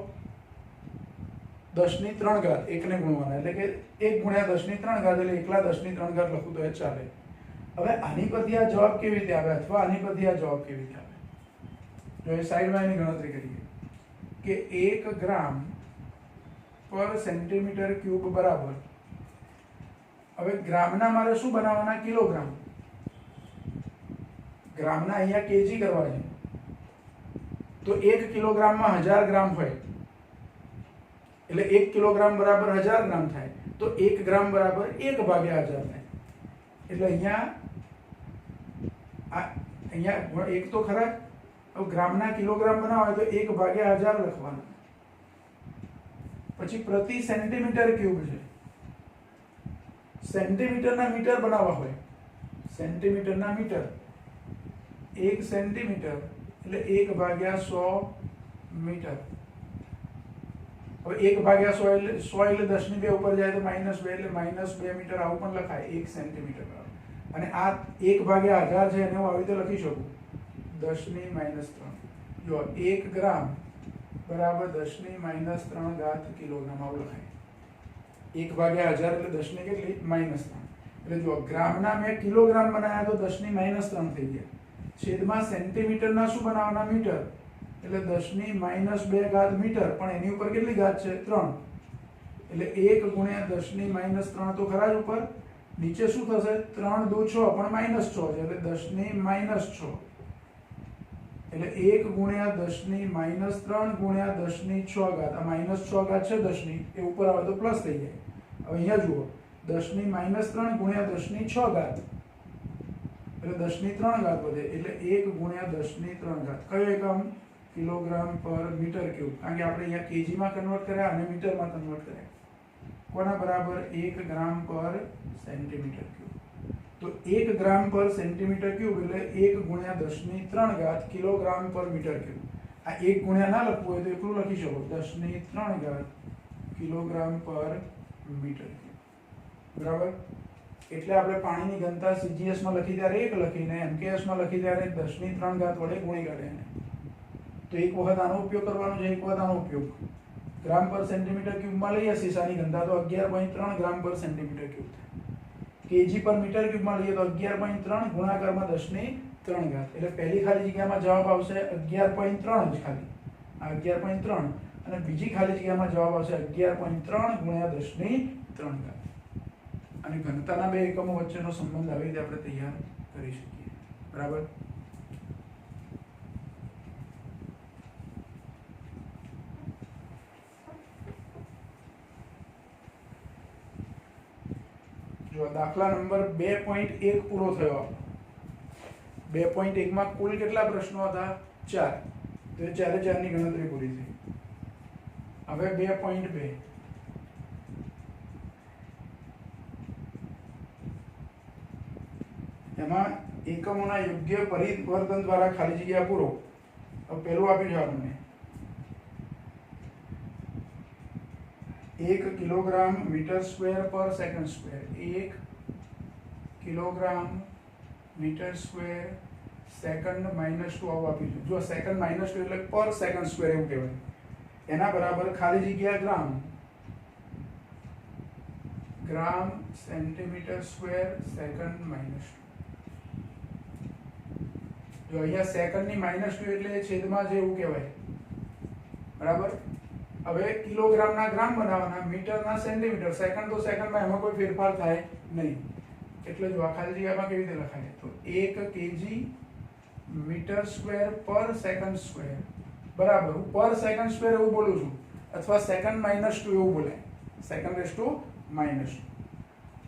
10⁻³ એકને ગુણવાના એટલે કે 1 ગુણ્યા 10⁻³ એટલે એકલા 10⁻³ લખું તો એ ચાલે. હવે આની પરથી આ જવાબ કેવી રીતે આવે અથવા આની પરથી આ જવાબ કેવી રીતે આવે? જો એ સાઈડમાં એની ગણતરી કરીએ કે 1 ગ્રામ પર સેન્ટીમીટર ક્યુબ બરાબર, હવે ગ્રામના મારે શું બનાવવાના? કિલોગ્રામ. ગ્રામના અહીંયા કેજી કરવા છે તો 1 કિલોગ્રામમાં 1000 ગ્રામ હોય એટલે 1 કિલોગ્રામ બરાબર 1000 ગ્રામ થાય તો 1 ગ્રામ બરાબર 1 ભાગ્યા 1000 થાય. એટલે અહીંયા 1 તો ખરા. હવે ગ્રામના કિલોગ્રામ બનાવવા હોય તો 1 ભાગ્યા 1000 લખવાના. પછી પ્રતિ સેન્ટીમીટર ક્યુબ છે. સેન્ટીમીટરના મીટર બનાવવા હોય, સેન્ટીમીટરના મીટર 1 સેન્ટીમીટર એટલે 1 ભાગ્યા 100 મીટર. હવે 1 ભાગ્યા 100 એટલે 100 એટલે 10⁻² ઉપર જાય તો -2 એટલે -2 મીટર આવું પણ લખાય 1 સેન્ટીમીટર બરાબર. અને આ 1 ભાગ્યા 1000 છે એને હું આવી રીતે લખી શકું 10⁻³ જો 1 ગ્રામ બરાબર 10⁻³ કિલોગ્રામ આવું લખાય. 1 ભાગ્યા 1000 એટલે 10 ની કેટલી? -3. એટલે જો ગ્રામના મેં કિલોગ્રામ બનાવ્યા તો 10⁻³ થઈ ગયા. છેદમાં સેન્ટીમીટરના શું બનાવવાના? મીટર. એટલે 10⁻² મીટર પણ એની ઉપર કેટલી ઘાત છે? 3. એટલે 1 ગુણ્યા 10⁻³ તો ખરા જ ઉપર. નીચે શું થશે? 3 દુ 6 પણ -6 છે એટલે 10⁻⁶. એટલે 1 ગુણ્યા 10⁻³ ગુણ્યા 10⁶ આ -6 છે 10 ની એ ઉપર આવે તો પ્લસ થઈ જાય. હવે અહીંયા જુઓ 10⁻³ ગુણ્યા 10⁶ એટલે 10⁻³ વધે એટલે 1 ગુણ્યા 10⁻³ કયો એકમ? કિલોગ્રામ પર મીટર ક્યુબ. કારણ કે આપણે અહીંયા કેજીમાં કન્વર્ટ કર્યા અને મીટરમાં કન્વર્ટ કર્યા. કોના બરાબર? 1 ગ્રામ પર સેન્ટીમીટર ક્યુબ. તો 1 ગ્રામ પર સેન્ટીમીટર ક્યુબ એટલે 1 ગુણ્યા 10⁻³ કિલોગ્રામ પર મીટર ક્યુબ. આ 1 ગુણ્યા ના લખવું હોય તો એટલું લખી શકો 10⁻³ કિલોગ્રામ પર મીટર ક્યુબ. બરાબર. એટલે આપણે પાણીની ઘનતા CGS માં લખી ત્યારે 1 લખીને MKS માં લખી ત્યારે 10⁻³ વડે ગુણી કાઢે. તો એક વખત આનો ઉપયોગ કરવાનો છે, એક વખત આનો ઉપયોગ. ગ્રામ પર સેન્ટીમીટર ક્યુબમાં લઈએ સીસાની ઘનતા તો 11.3 ગ્રામ પર સેન્ટીમીટર ક્યુબ થાય. કેજી પર મીટર ક્યુબમાં લઈએ તો 11.3 ગુણાકારમાં 10⁻³ એટલે પહેલી ખાલી જગ્યામાં જવાબ આવશે 11.3 જ ખાલી. આ 11.3 અને બીજી ખાલી જગ્યામાં જવાબ આવશે 11.3 ગુણ્યા 10⁻³. અને ઘનતાના બે એકમો વચ્ચેનો સંબંધ આવી રીતે આપણે તૈયાર કરી શકીએ. બરાબર. જો દાખલા નંબર 2.1 પૂરો થયો. 2.1 માં કુલ કેટલા પ્રશ્નો હતા? 4. તો એ 4 ની ગણતરી પૂરી થઈ. હવે 2.2 એમાં એકમોના યોગ્ય પરિવર્તન દ્વારા ખાલી જગ્યા પૂરો. હવે પહેલું આપ્યું છે આપણને 1 kilogram metre square per second square, 1 kilogram metre square second minus 2 આવું આપ્યું છે. જો સેકન્ડ માઇનસ 2 એટલે પર સેકન્ડ સ્ક્વેર એવું કહેવાય. એના બરાબર ખાલી જગ્યા ગ્રામ સેન્ટીમીટર સ્ક્વેર સેકન્ડ માઇનસ 2. જો અહીંયા સેકન્ડની માઇનસ 2 એટલે છેદમાં છે એવું કહેવાય. બરાબર. હવે કિલોગ્રામના ગ્રામ બનાવવાના, મીટરના સેન્ટીમીટર, સેકન્ડ તો સેકન્ડમાં, એમાં કોઈ ફેરફાર થાય નહીં. એટલે જો આ ખાલી જગ્યામાં કેવી રીતે લખાય તો 1 KG metre square per second square બરાબર. હું પર સેકન્ડ સ્ક્વેર એવું બોલું છું, અથવા સેકન્ડ માઇનસ 2 એવું બોલાય, સેકન્ડ રેસ ટુ માઇનસ 2.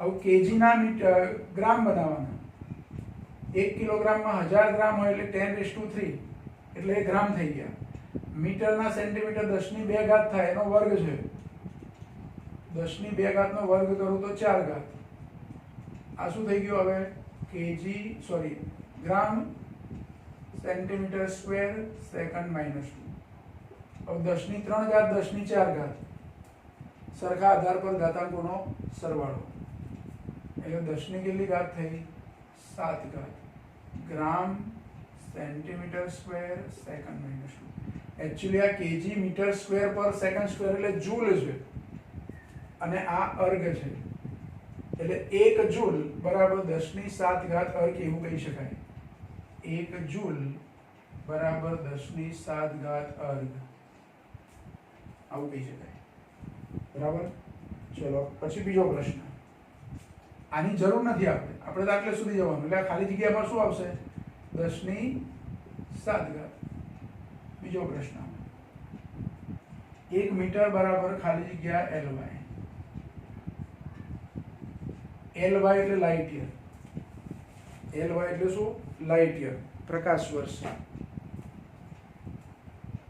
હવે કેજીના ગ્રામ બનાવવાના, 1 કિલોગ્રામમાં 1000 ગ્રામ હોય એટલે 10⁻³ એટલે એ ગ્રામ થઈ ગયા. મીટરના સેન્ટીમીટર 10⁻² થાય, એનો વર્ગ છે. 10⁻² નો વર્ગ કરું તો 4 ઘાત. આ શું થઈ ગયું હવે? ગ્રામ સેન્ટીમીટર સ્ક્વેર સેકન્ડ માઇનસ 2. હવે 10⁻³ 10⁻4 સરખા આધાર પર ઘાતાંકોનો સરવાળો, એટલે 10 ની કેટલી ઘાત થઈ? 7 ગ્રામ centimetre square second minus 2. Actually આ KG metre square per second square એટલે જૂલ છે, અને આ અર્ગ છે. એટલે 1 જૂલ બરાબર 10⁷ અર્ગ એવું કહી શકાય. 1 જૂલ બરાબર 10⁷ અર્ગ આવું કહી શકાય. બરાબર. ચલો પછી બીજો પ્રશ્ન. આની જરૂર નથી, આપણે દાખલે સુધી જવાનું, એટલે ખાલી જગ્યામાં શું આવશે? 10⁷. બીજો પ્રશ્ન, 1 મીટર બરાબર ખાલી જગ્યા ly. ly એટલે લાઇટ યર. ly એટલે શું? લાઇટ યર, પ્રકાશ વર્ષ.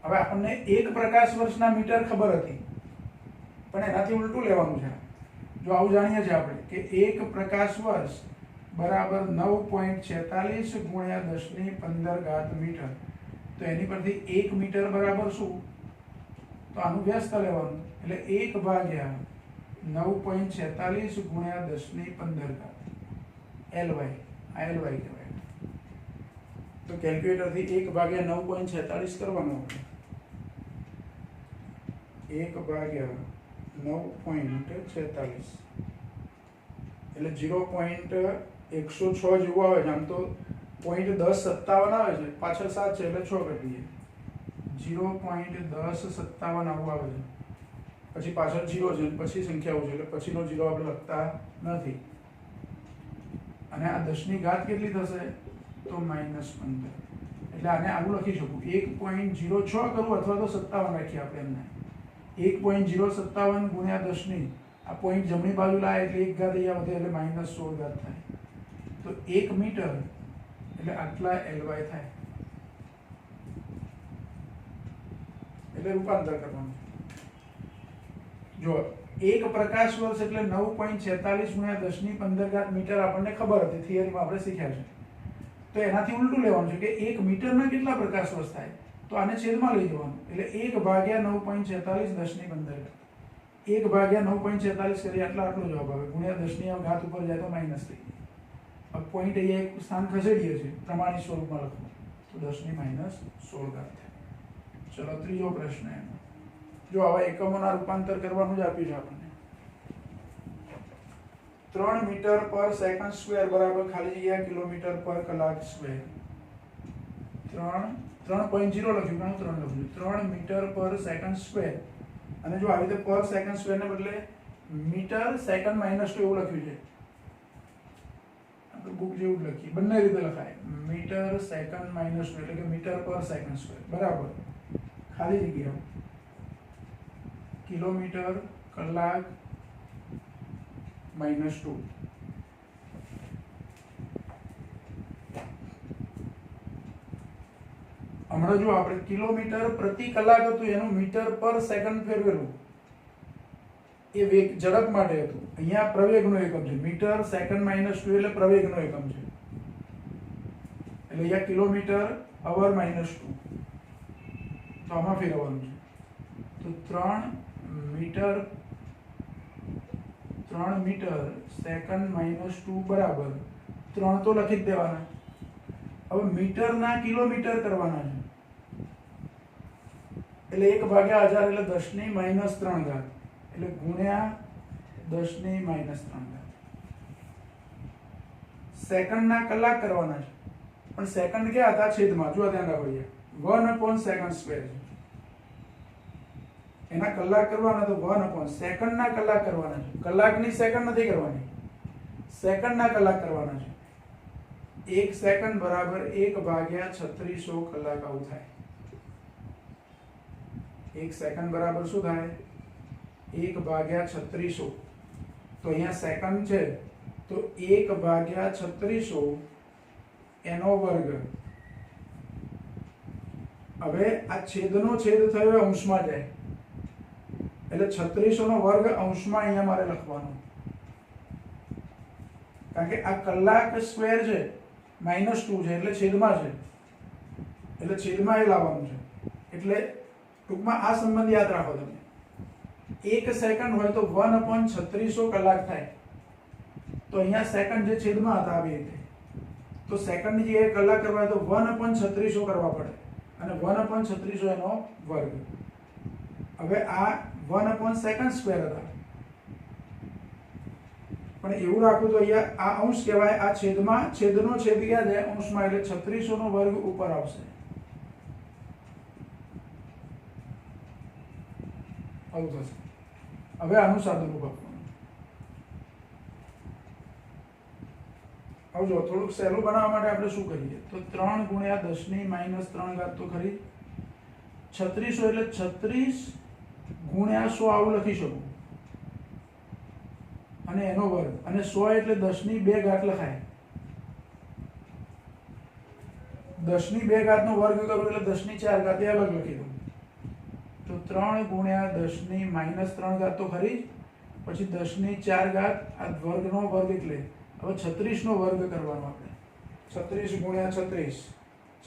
હવે આપણને 1 પ્રકાશ વર્ષના મીટર ખબર હતી, પણ એનાથી ઉલટું લેવાનું છે. જો આવું જાણીએ છીએ આપણે કે 1 પ્રકાશ વર્ષ બરાબર 9.46 ગુણ્યા 10⁻15 મીટર, તો એની પરથી 1 મીટર બરાબર શું? તો આનું વ્યસ્ત લેવાનું, એટલે 1 ભાગ્યા 9.46 ગુણ્યા 10⁻15 ly. આ ly કહેવાય. તો કેલ્ક્યુલેટરથી 1 ભાગ્યા 9.46 કરવાનું. 1 ભાગ્યા 9.46 એટલે 0.106 જેવું આવે છે. આમ તો 0.1057 આવે છે, પાછળ 7 છે એટલે 6 કરી દઈએ. 0.1057 આવું આવે છે, પછી પાછળ 0 છે, પછી સંખ્યાઓ છે, એટલે પછીનો 0 આપણે લખતા નથી. અને આ 10ની ઘાત કેટલી થશે? તો -15. એટલે આને આવું લખી શકું, 1.06 કરું અથવા તો 57 રાખીએ આપણે એમને. 1.057 ગુણ્યા 10 આ પોઈન્ટ જમણી બાજુ લાવે એટલે 1 ઘાત અહીંયા વધે એટલે -16 થાય. તો 1 મીટર એટલે આટલા ly થાય. એટલે રૂપાંતર કરવાનું. જો 1 પ્રકાશ વર્ષ એટલે 9.46 ગુણ્યા 10⁻15 મીટર આપણને ખબર હતી, થિયરીમાં આપણે શીખ્યા છે. તો એનાથી ઉલટું લેવાનું છે કે 1 મીટરના કેટલા પ્રકાશ વર્ષ થાય? તો આને છેદમાં લઈ જવાનું, એટલે 1 ભાગ્યા 9.46 10⁻15. 1 ભાગ્યા 9.46 કરીએ એટલે આટલો જવાબ આવે, ગુણ્યા 10ની ઘાત ઉપર જાય તો માઇનસ થઈ જાય. अब पॉइंट અહીંયા એક સ્થાન ખસેડીએ છીએ, પ્રમાણિત સ્વરૂપમાં લખો તો 10⁻16 થાય. ચલો ત્રીજો પ્રશ્ન એનો. જો આવા એકમોના રૂપાંતર કરવાનું જ આપ્યું છે આપણને. 3 મીટર પર સેકન્ડ સ્ક્વેર બરાબર ખાલી જગ્યા કિલોમીટર પર કલાક સ્ક્વેર. 3.0 લખ્યું, ઘણું 3 લખ્યું. 3 મીટર પર સેકન્ડ સ્ક્વેર, અને જો આવી રીતે પર સેકન્ડ સ્ક્વેર ને બદલે મીટર સેકન્ડ -2 એવું લખ્યું છે, બુક જેવું જ લખીએ, બંને રીતે લખાય. મીટર સેકન્ડ -2 એટલે કે મીટર પર સેકન્ડ સ્ક્વેર બરાબર ખાલી જગ્યા કિલોમીટર કલાક -2. હમણાં જો આપણે કિલોમીટર પ્રતિ કલાક હતું, એનું મીટર પર સેકન્ડ ફેરવેલું એ વેગ ઝડપ માટે હતું. અહીંયા પ્રવેગનો એકમ છે, મીટર સેકન્ડ -2 એટલે પ્રવેગનો એકમ છે, એટલે અહીંયા કિલોમીટર અવર -2. તો આમાં ફેરવવાનું છે, તો 3 મીટર સેકન્ડ માઇનસ 2 બરાબર 3 તો લખી જ દેવાના. હવે મીટરના કિલોમીટર કરવાના છે એટલે 1/1000 એટલે 10⁻³ ઘાત એટલે ગુણ્યા 10⁻³ ઘાત. સેકન્ડના કલાક કરવાના છે પણ સેકન્ડ ક્યાં હતા છેદમાં, જો ધ્યાન રાખો અહીંયા 1/second² છે. એના કલાક કરવાના તો 1/ સેકન્ડના કલાક કરવાના છે. કલાકની સેકન્ડ નથી કરવાની, સેકન્ડના કલાક કરવાના છે. 1 સેકન્ડ બરાબર 1/3600 કલાક આવું થાય. 1 સેકન્ડ બરાબર શું થાય? 1/3600. તો અહીંયા સેકન્ડ છે તો 1/3600 એનો વર્ગ. હવે આ છેદનો છેદ થયો અંશમાં જાય એટલે 3600 નો વર્ગ અંશમાં અહીંયા મારે લખવાનો, કારણ કે આ કલાક સ્ક્વેર છે -2 છે એટલે છેદમાં છે એટલે છેદમાં એ લાવવાનું છે. એટલે ટૂંકમાં આ સંબંધ યાદ રાખો તમે. 1 સેકન્ડ હોય તો 1/3600 કલાક થાય. તો અહીંયા સેકન્ડ જે છેદમાં હતા આવી રીતે, તો સેકન્ડની જગ્યાએ કલાક કરવા હોય તો 1/3600 કરવા પડે અને 1/3600 એનો વર્ગ. હવે આ 1/second² હતા પણ એવું રાખવું તો અહીંયા આ અંશ કહેવાય, આ છેદમાં છેદનો છેદ ક્યાં જાય અંશમાં એટલે 3600 નો વર્ગ ઉપર આવશે. આવું થશે. હવે આનું સાદુરૂપ આપવાનું. હવે જો થોડુંક સહેલું બનાવવા માટે આપણે શું કરીએ તો 3 × 10⁻³ ઘાત તો ખરી. 3600 એટલે 36 × 100 આવું લખી શકું અને એનો વર્ગ, અને 100 એટલે 10⁻² ઘાત લખાય. 10⁻² ઘાતનો વર્ગ કરું એટલે 10⁻4 ઘાત એ અલગ લખી દઉં. તો 3 × 10⁻³ ઘાત તો ખરી, પછી 10⁻4 ઘાત આ વર્ગનો વર્ગ એટલે હવે 36 નો વર્ગ કરવાનો આપણે. 36 × 36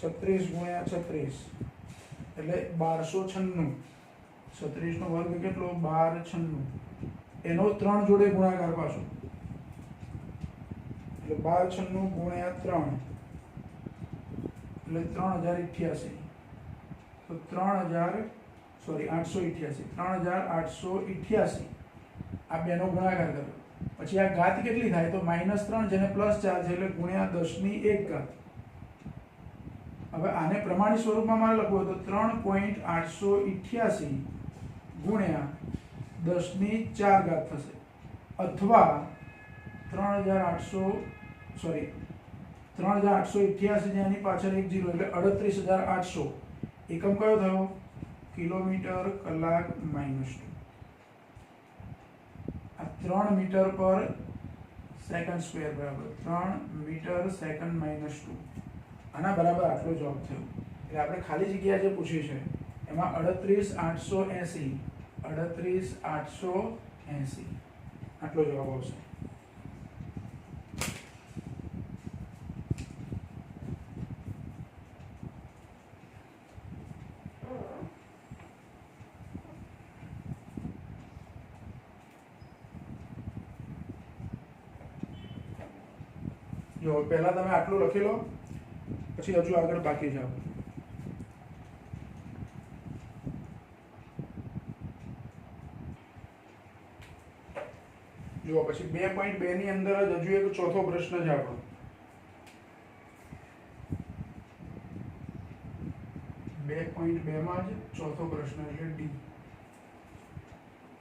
36 × 36 એટલે 1296. 36 નો વર્ગ કેટલો? 1296. એનો 3 જોડે ગુણાકાર પાછો એટલે 1296 × 3 એટલે 3088. તો 3888 આ બેનો ગુણાકાર કર્યો પછી આ ઘાત કેટલી થાય તો -3 જેને +4 છે એટલે ગુણ્યા 10⁻1 ઘાત. હવે આને પ્રમાણિત સ્વરૂપમાં મારે લખવું હોય તો 3.888 ગુણ્યા 10⁻4 ઘાત થશે, અથવા 3888 જેની પાછળ 1 0 એટલે 38800. એકમ કયો થયો? કિલોમીટર કલાક -2. આ 3 મીટર/સેકન્ડ² બરાબર 3 મીટર સેકન્ડ -2. આના બરાબર આટલો જવાબ થયો. એટલે આપણે ખાલી જગ્યા જે પૂછી છે એમાં 38880 આટલો જવાબ આવશે. જો પહેલા તમે આટલું લખી લો પછી હજુ આગળ બાકી જાઓ. જો પછી 2.2 ની અંદર જ હજુ એક ચોથો પ્રશ્ન છે આપણો. 2.2 માં જ ચોથો પ્રશ્ન એટલે ડી.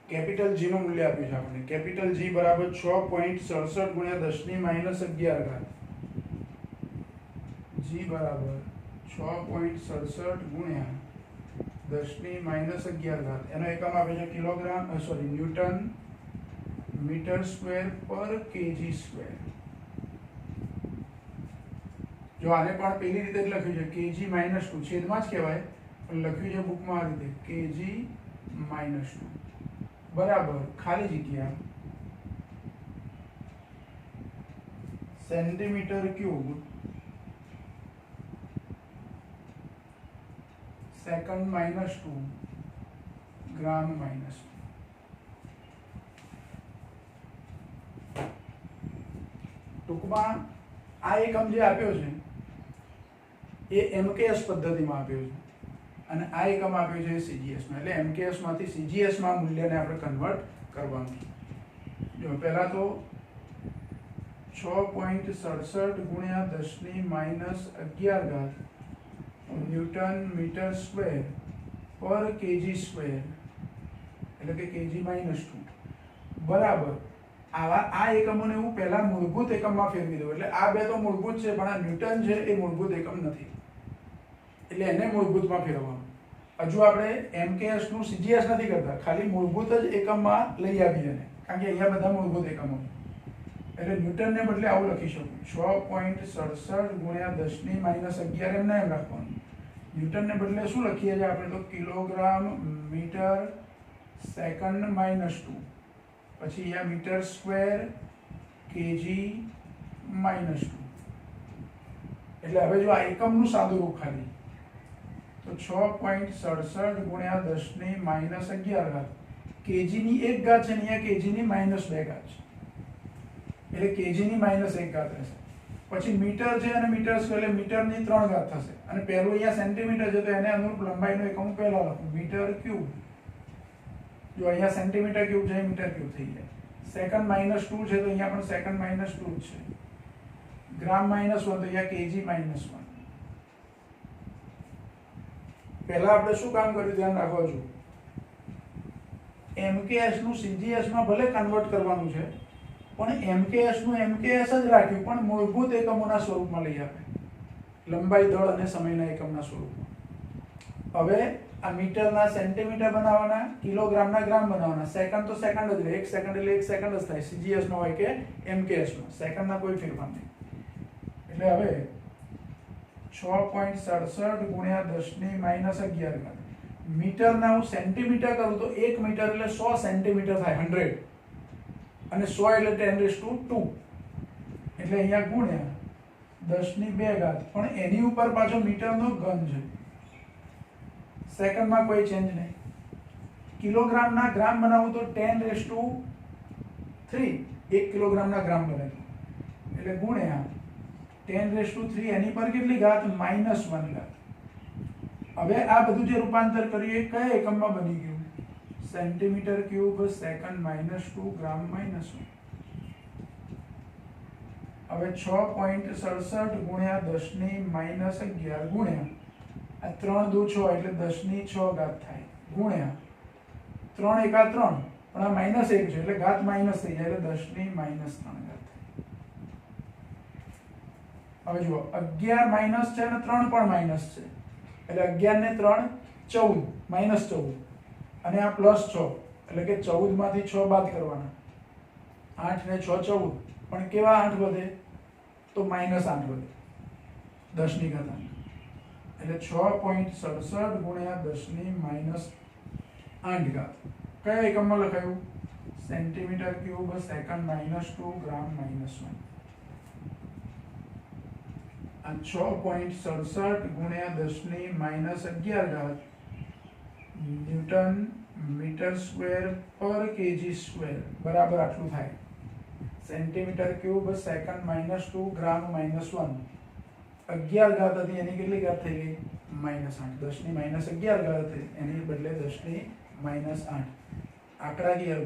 કેપિટલ જી નું મૂલ્ય આપ્યું છે આપણે. કેપિટલ જી બરાબર 6.67 × 10⁻11 ઘાત. જી બરાબર 6.67 × 10⁻11 ઘાત. એનો એકમ આપે છે કિલોગ્રામ ન્યૂટન મીટર²/kg². જો આને પણ પેલી રીતે જ લખ્યું છે kg-2 છેદમાં જ કહેવાય પણ લખ્યું છે બુકમાં આ રીતે kg-2 બરાબર ખાલી જગ્યા સેન્ટીમીટર ક્યુબ સેકન્ડ -2 ગ્રામ -2. ટૂંકમાં આ એકમ જે આપ્યો છે એ MKS પદ્ધતિમાં આપ્યો છે અને આ એકમ આપ્યો છે CGS માં. એટલે MKS માંથી CGS માં મૂલ્યને આપણે કન્વર્ટ કરવાનું. જો પહેલા તો 6.67 ગુણ્યા 10⁻11 ન્યૂટન મીટર સ્ક્વેર પર kg સ્ક્વેર એટલે કે kg -2 બરાબર આ એકમોને હું પહેલા મૂળભૂત એકમમાં ફેરવી દઉં. એટલે આ બે તો મૂળભૂત છે પણ આ ન્યૂટન છે એ મૂળભૂત એકમ નથી એટલે એને મૂળભૂતમાં ફેરવવાનું. હજુ આપણે MKS નું CGS નથી કરતા, ખાલી મૂળભૂત જ એકમમાં લઈ આવીએ એને, કારણ કે અહીંયા બધા મૂળભૂત એકમો. એટલે ન્યૂટનને બદલે આવું લખી શકું 6.67 ગુણ્યા 10⁻11 એમને એમ રાખવાનું. ન્યૂટનને બદલે શું લખીએ છીએ આપણે તો કિલોગ્રામ મીટર સેકન્ડ -2 પછી અહીંયા મીટર સ્ક્વેર kg -2. એટલે હવે જો આ એકમનું સાદું રૂપ ખાલી તો 6.67 ગુણ્યા 10⁻11 kg ની 1 ઘાત છે ને અહીંયા kg ની -2 ઘાત છે એટલે kg ની -1 ઘાત રહેશે. પછી મીટર છે અને મીટર સ્ક્વેર એટલે મીટરની 3 ઘાત થશે અને પહેલું અહીંયા સેન્ટીમીટર છે તો એને અનુરૂપ લંબાઈનો એકમ પહેલા લખું મીટર ક્યુબ. જો અહીંયા સેન્ટીમીટર ક્યુબ છે મીટર ક્યુબ થઈ જાય. સેકન્ડ -2 છે તો અહીંયા પણ સેકન્ડ -2 જ છે. ગ્રામ -1 તો અહીંયા kg -1. પહેલા આપણે શું કામ કર્યું ધ્યાન રાખો છો. MKS નું CGS માં ભલે કન્વર્ટ કરવાનું છે પણ MKS નું MKS જ રાખ્યું પણ મૂળભૂત એકમોના સ્વરૂપમાં લઈ આવે, લંબાઈ દળ અને સમયના એકમના સ્વરૂપમાં. હવે આ મીટરના સેન્ટીમીટર બનાવવાના, કિલોગ્રામના ગ્રામ બનાવવાના. સેકન્ડ તો સેકન્ડ જ રહે, 1 સેકન્ડ એટલે 1 સેકન્ડ જ થાય, CGS માં હોય કે MKS માં. સેકન્ડના કોઈ ફેરફાર નહીં. એટલે હવે 6.67 ગુણ્યા 10⁻11 મીટરના હું સેન્ટીમીટર કરું તો 1 મીટર એટલે 100 સેન્ટીમીટર થાય, 100 અને 100 એટલે 10⁻². એટલે અહીંયા ગુણ્યા 10⁻2 પણ એની ઉપર પાછો મીટરનો ઘન છે. સેકન્ડમાં કોઈ ચેન્જ નહીં. કિલોગ્રામના ગ્રામ બનાવું તો 10⁻3 1 કિલોગ્રામના ગ્રામ બને એટલે ગુણ્યા 10⁻3 એની પર કેટલી ઘાત -1 ઘાત. હવે આ બધું જે રૂપાંતર કરીએ કયા એકમમાં બની ગયું? સેન્ટીમીટર ક્યુબ સેકન્ડ -2 ગ્રામ -1. હવે 6.67 ગુણ્યા 10⁻11 ગુણ્યા આ 3 દુ 6 એટલે 10⁻6 ઘાત થાય ગુણ્યા 3 એકા 3 પણ આ -1 છે એટલે ઘાત માઈનસ થઈ જાય એટલે 10⁻3 ઘાત થાય. હવે જુઓ 11 માઈનસ છે અને 3 પણ માઈનસ છે એટલે 11 ને 3 14 -14 અને આ +6 એટલે કે 14 માંથી 6 બાદ કરવાના. 8 ને 6 14 પણ કેવા 8 વધે તો -8 વધે 10 ની ઘાત. એટલે 6.67 ગુણ્યા 10⁻8 ઘાત કયા એકમમાં લખાયું? સેન્ટીમીટર ક્યુબ સેકન્ડ -2 ગ્રામ -1. આ 6.67 ગુણ્યા 10⁻11 ઘાત ન્યૂટન મીટર સ્ક્વેર પર kg સ્ક્વેર બરાબર આટલું થાય. સેન્ટીમીટર ક્યુબ સેકન્ડ -2 ગ્રામ -1. 11 ઘાત હતી એની કેટલી ઘાત થઈ ગઈ? -8. 10⁻11 ઘાત હતી એની બદલે 10⁻8. આંકડાકીય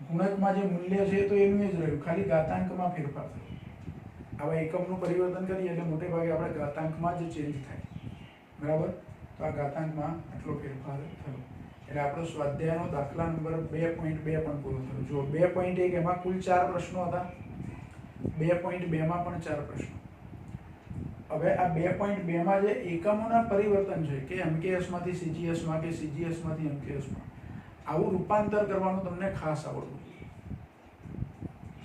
ગુણકમાં જે મૂલ્ય છે તો એનું જ રહ્યું, ખાલી ઘાતાંકમાં ફેરફાર થયો. આવા એકમનું પરિવર્તન કરીએ એટલે મોટે ભાગે આપણે ઘાતાંકમાં જ ચેન્જ થાય, બરાબર? તો આ ઘાતાંકમાં આટલો ફેરફાર થયો. એટલે આપણો સ્વાધ્યાયનો દાખલા નંબર 2.2 પણ પૂરો થયો. જો 2.1 એમાં કુલ 4 પ્રશ્નો હતા, 2.2 માં પણ 4 પ્રશ્નો. હવે આ 2.2 માં જે એકમોના પરિવર્તન છે કે MKS માંથી CGS માં કે CGS માંથી MKS માં, આવું રૂપાંતર કરવાનું તમને ખાસ આવડવું જોઈએ.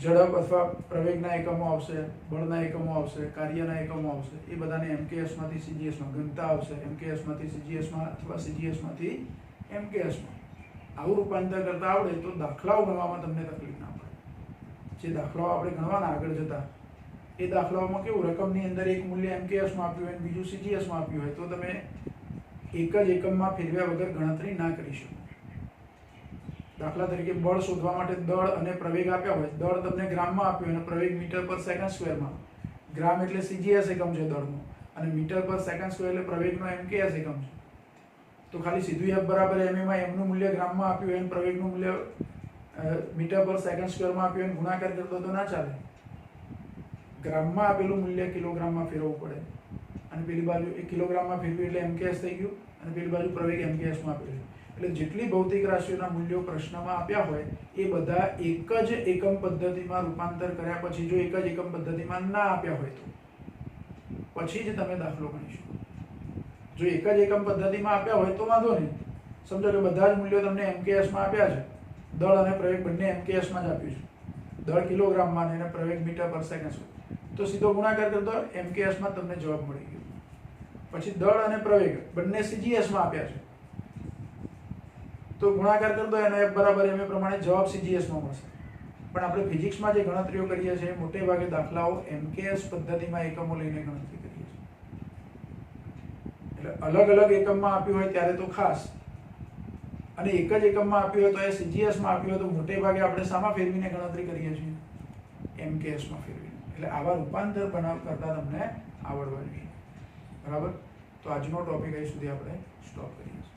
ઝડપ અથવા પ્રવેગના એકમો આવશે, બળના એકમો આવશે, કાર્યના એકમો આવશે, એ બધાને MKS માંથી CGS માં, ઘનતા આવશે MKS માંથી CGS માં અથવા CGS માંથી MKS માં. આવું રૂપાંતર કરતા આવડે તો દાખલાઓ ગણવામાં તમને તકલીફ ના પડે. જે દાખલાઓ આપણે ગણવાના આગળ જતા એ દાખલાઓમાં કેવું રકમની અંદર એક મૂલ્ય MKS માં આપ્યું હોય બીજું CGS માં આપ્યું હોય તો તમે એક જ એકમમાં ફેરવ્યા વગર ગણતરી ના કરી શકો. દાખલા તરીકે બળ શોધવા માટે દળ અને પ્રવેગ આપ્યા હોય. દળ તમને ગ્રામમાં આપ્યું અને પ્રવેગ મીટર પર સેકન્ડ સ્ક્વેરમાં. ગ્રામ એટલે સીજીએસ એકમ છે દળનો અને મીટર પર સેકન્ડ સ્ક્વેર એટલે પ્રવેગનો એમકેએસ એકમ છે. તો ખાલી સીધું F બરાબર ma માં m નું મૂલ્ય ગ્રામમાં આપ્યું હોય અને પ્રવેગનું મૂલ્ય મીટર પર સેકન્ડ સ્ક્વેરમાં આપ્યું હોય ગુણાકાર કરતો તો ના ચાલે. ગ્રામમાં આપેલું મૂલ્ય કિલોગ્રામમાં ફેરવવું પડે અને પેલી બાજુ એ કિલોગ્રામમાં ફેરવ્યું એટલે એમકેએસ થઈ ગયું અને પેલી બાજુ પ્રવેગ એમકેએસમાં આપેલું. એટલે જેટલી ભૌતિક રાશિઓના મૂલ્યો પ્રશ્નમાં આપ્યા હોય એ બધા એક જ એકમ પદ્ધતિમાં રૂપાંતર કર્યા પછી જો એક જ એકમ પદ્ધતિમાં ના આપ્યા હોય તો પછી જ તમે દાખલો ગણી શકો. જો એક જ એકમ પદ્ધતિમાં આપ્યા હોય તો વાંધો નહીં. સમજો કે બધા જ મૂલ્યો તમને એમકેએસમાં આપ્યા છે. દળ અને પ્રવેગ બંને એમકેએસમાં જ આપ્યું છે. દળ કિલોગ્રામમાં અને પ્રવેગ મીટર પર સેકન્ડ તો સીધો ગુણાકાર કરતો એમકેએસમાં તમને જવાબ મળી ગયો. પછી દળ અને પ્રવેગ બંને સીજીએસમાં આપ્યા છે તો ગુણાકાર કરતો એનો F બરાબર ma પ્રમાણે જવાબ સીજીએસમાં મળશે. પણ આપણે ફિઝિક્સમાં જે ગણતરીઓ કરીએ છીએ મોટે ભાગે દાખલાઓ એમકેએસ પદ્ધતિમાં એકમો લઈને ગણતરી કરીએ છીએ. એટલે અલગ અલગ એકમમાં આપ્યું હોય ત્યારે તો ખાસ અને એક જ એકમમાં આપ્યું હોય તો એ સીજીએસમાં આપ્યું હોય તો મોટે ભાગે આપણે શામાં ફેરવીને ગણતરી કરીએ છીએ? એમકેએસમાં ફેરવીને. એટલે આવા રૂપાંતર બનાવ કરતા તમને આવડવા જોઈએ. બરાબર? તો આજનો ટોપિક અહીં સુધી આપણે સ્ટોપ કરીએ છીએ.